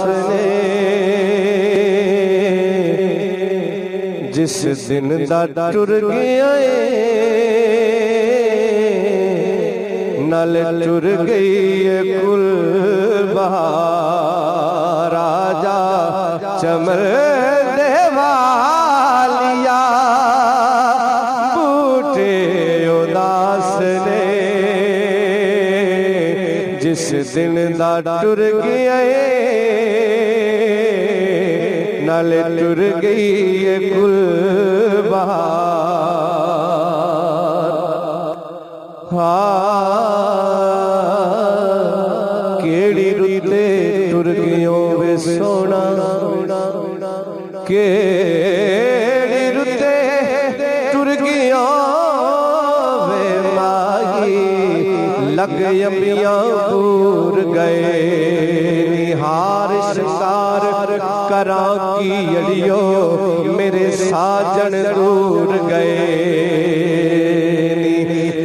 ने जिस दिन दा टुर गया नल टुर गई कुल बहार राजा चमर देवालिया बूटे उदास ने जिस दिन दा टुर गया नल टुर गई कुल बहार केड़ी रुते टुर गयो वे सोना केड़ी रुते टुर गयो वे माही लग अम्बियां दूर गए निहार शिकार करा की अड़ियो मेरे साजन दूर गए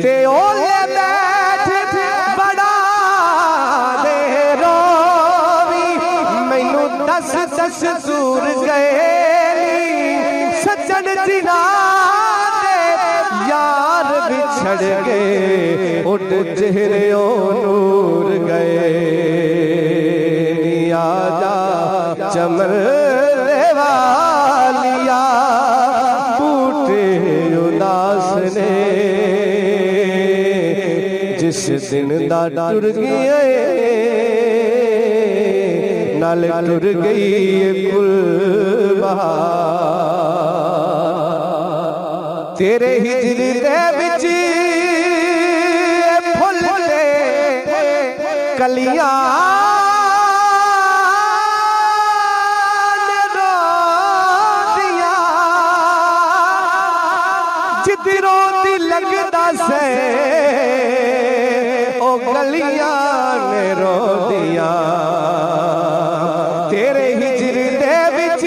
ते ओले बैठ बड़ा दे रोवी मैनू दस दस दूर गए सज्जन जिना दे यार बिछड़ गए उठ चेहरे नूर गए आजा चमर देवालिया बूटे उदास ने जिस दिन दा टुर गया नल टुर गई कुल बहार तेरे हिजरी दे विच फुल कलियां जिधरों दी लगदा से ओ गलियां ने रो दिया तेरे हिजर दे विच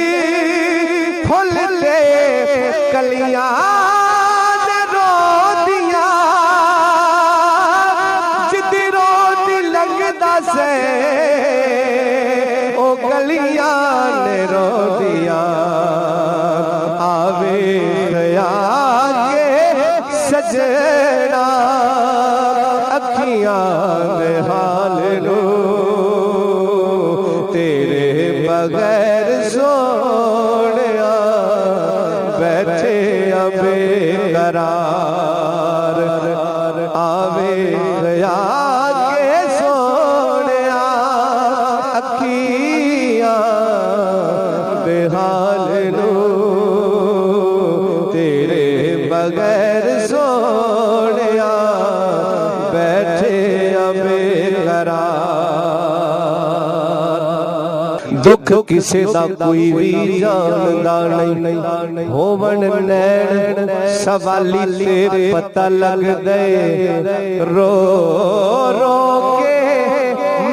फुल ते कलियां ने रो दिया जिधरों दी लगदा से ओ गलियां ने रो दिया आवे खयाल सजना अखियां दे हाल नो तेरे बगैर सोनिया बैठे बेकरार आवे खयाल के सोनिया अखियां बेहाल नो तेरे बगैर सोनिया बैठे बेकरार दुख किसे दा कोई भी जानदा नहीं होवन नैन सवाली ते पता लग दे रो रो के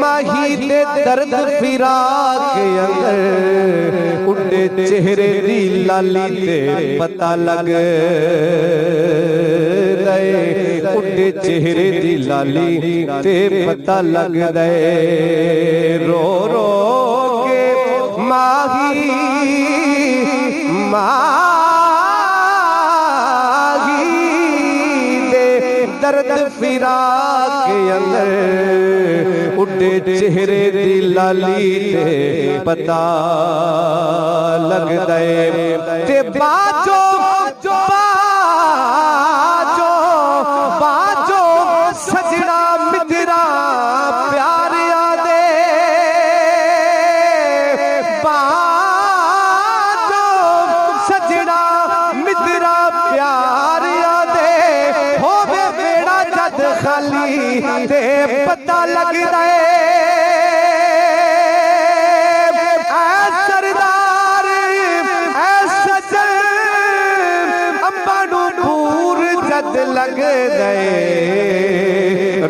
माही दे दर्द फिराक अंदर उड़े चेहरे दी लाली ते पता लग दे उड़े चेहरे दी लाली ते पता लग दे रो रो के माही माही दे दर्द फिराक अंदर उड़े चेहरे दी लाली ते पता लग दे ते बाजो बाजो बाजो सजना मित्रा प्यार दे बाजो सजना मित्रा प्यार दे होवे बेड़ा जद खाली ते पता लग दे लग गए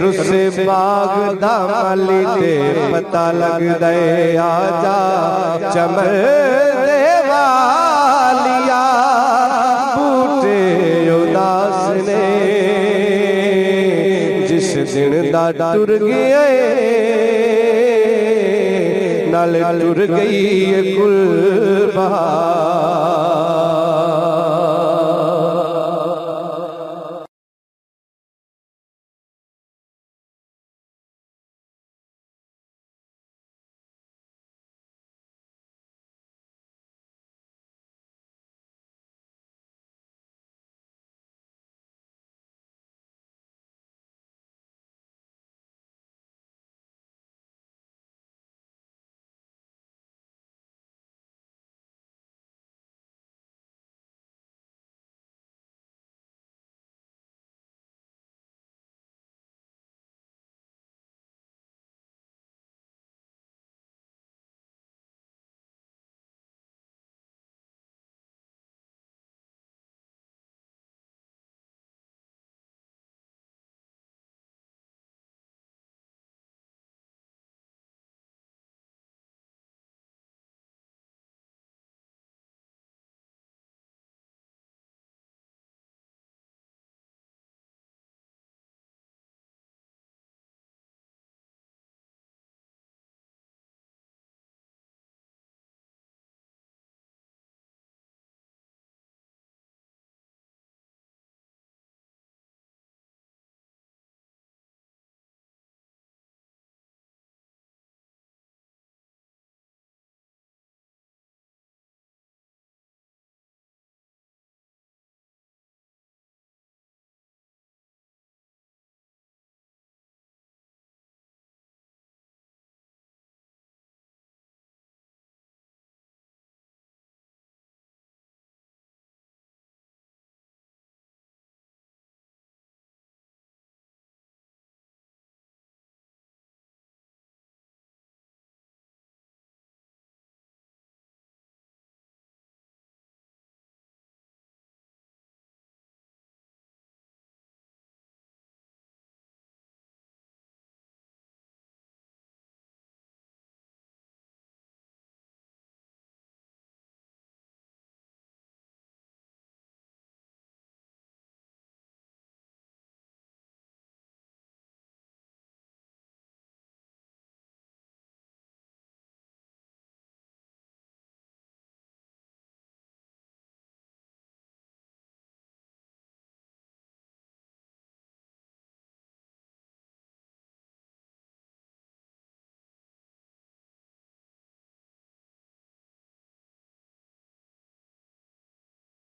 रुस बाग दामली ते पता लग गए आजा चमर देवालिया बूटे उदास ने जिस दिन दा टुर गए नाल टुर गई कुल बहार।